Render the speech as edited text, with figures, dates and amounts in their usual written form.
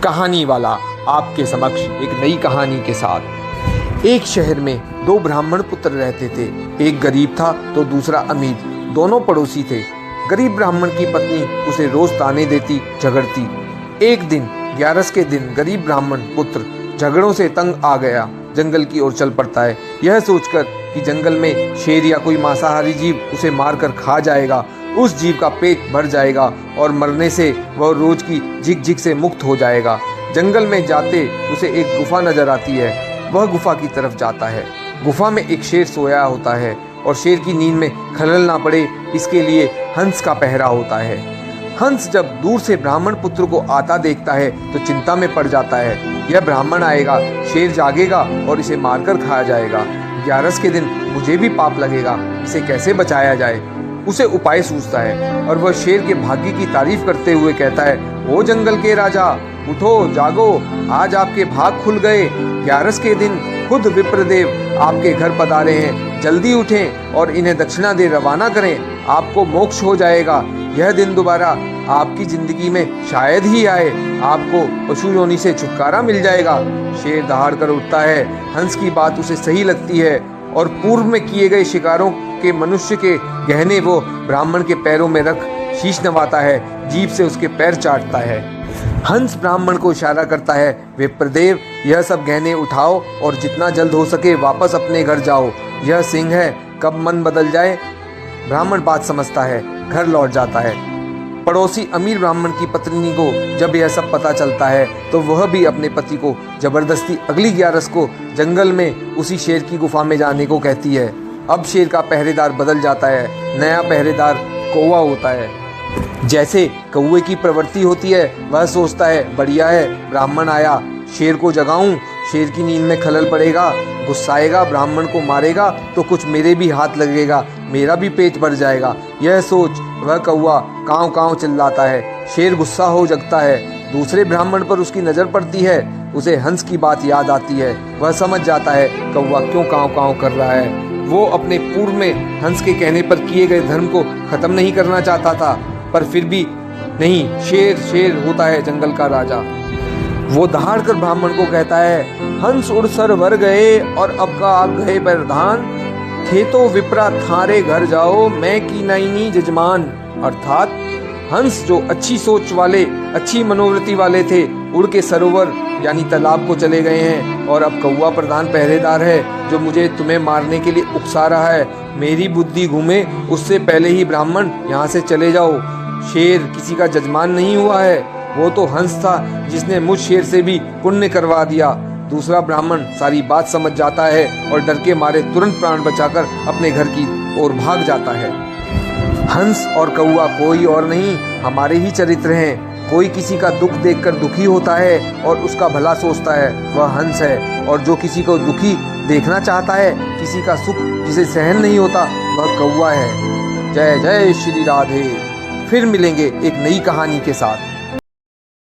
कहानी वाला आपके समक्ष एक नई कहानी के साथ। एक शहर में दो ब्राह्मण पुत्र रहते थे। एक गरीब था तो दूसरा अमीर। दोनों पड़ोसी थे। गरीब ब्राह्मण की पत्नी उसे रोज ताने देती, झगड़ती। एक दिन ग्यारस के दिन गरीब ब्राह्मण पुत्र झगड़ों से तंग आ गया जंगल की ओर चल पड़ता है, यह सोचकर कि जंगल में शेर या कोई मांसाहारी जीव उसे मारकर खा जाएगा, उस जीव का पेट भर जाएगा और मरने से वह रोज की झिक-झिक से मुक्त हो जाएगा। जंगल में जाते उसे एक गुफा नजर आती है। वह गुफा की तरफ जाता है। गुफा में एक शेर सोया होता है और शेर की नींद में खलल ना पड़े इसके लिए हंस का पहरा होता है। हंस जब दूर से ब्राह्मण पुत्र को आता देखता है तो चिंता में पड़ जाता है। यह ब्राह्मण आएगा, शेर जागेगा और इसे मारकर खाया जाएगा। ग्यारस के दिन मुझे भी पाप लगेगा, इसे कैसे बचाया जाए? उसे उपाय सूझता है और वह शेर के भाग्य की तारीफ करते हुए कहता है, ओ जंगल के राजा, उठो जागो, आज आपके भाग खुल गए। ग्यारस के दिन खुद विप्रदेव आपके घर पधारे हैं, जल्दी उठें और इन्हें दक्षिणा दे रवाना करें, आपको मोक्ष हो जाएगा। यह दिन दोबारा आपकी जिंदगी में शायद ही आए, आपको पशु योनि से छुटकारा मिल जाएगा। शेर दहाड़ कर उठता है। हंस की बात उसे सही लगती है और पूर्व में किए गए शिकारों के मनुष्य के गहने वो ब्राह्मण के पैरों में रख शीश नवाता है, जीभ से उसके पैर चाटता है। हंस ब्राह्मण को इशारा करता है, विप्रदेव यह सब गहने उठाओ और जितना जल्द हो सके वापस अपने घर जाओ। यह सिंह है, कब मन बदल जाए। ब्राह्मण बात समझता है, घर लौट जाता है। पड़ोसी अमीर ब्राह्मण की पत्नी को जब यह सब पता चलता है तो वह भी अपने पति को जबरदस्ती अगली ग्यारस को जंगल में उसी शेर की गुफा में जाने को कहती है। अब शेर का पहरेदार बदल जाता है। नया पहरेदार कौवा होता है। जैसे कौवे की प्रवृत्ति होती है, वह सोचता है बढ़िया है, ब्राह्मण आया, शेर को जगाऊं, शेर की नींद में खलल पड़ेगा, गुस्साएगा, ब्राह्मण को मारेगा तो कुछ मेरे भी हाथ लगेगा, मेरा भी पेट भर जाएगा। यह सोच वह कौवा काँव काँव चिल्लाता है। शेर गुस्सा हो जगता है। दूसरे ब्राह्मण पर उसकी नज़र पड़ती है। उसे हंस की बात याद आती है। वह समझ जाता है कौवा क्यों काँव काँव कर रहा है। वो अपने पूर्व में हंस के कहने पर किए गए धर्म को खत्म नहीं करना चाहता था, पर फिर भी नहीं, शेर शेर होता है जंगल का राजा। वो दहाड़ कर ब्राह्मण को कहता है, हंस उड़ सर वर गए और अब का आग गए प्रधान, थे तो विप्रा थारे घर जाओ, मैं की नैनी जजमान। अर्थात हंस जो अच्छी सोच वाले, अच्छी मनोवृत्ति वाले थे, उड़ के सरोवर यानी तालाब को चले गए हैं और अब कौवा प्रधान पहरेदार है जो मुझे तुम्हें मारने के लिए उकसा रहा है। मेरी बुद्धि घूमे उससे पहले ही ब्राह्मण यहाँ से चले जाओ। शेर किसी का जजमान नहीं हुआ है, वो तो हंस था जिसने मुझ शेर से भी पुण्य करवा दिया। दूसरा ब्राह्मण सारी बात समझ जाता है और डर के मारे तुरंत प्राण बचाकर अपने घर की ओर भाग जाता है। हंस और कौवा कोई और नहीं, हमारे ही चरित्र हैं। कोई किसी का दुख देखकर दुखी होता है और उसका भला सोचता है, वह हंस है। और जो किसी को दुखी देखना चाहता है, किसी का सुख जिसे सहन नहीं होता, वह कौवा है। जय जय श्री राधे। फिर मिलेंगे एक नई कहानी के साथ।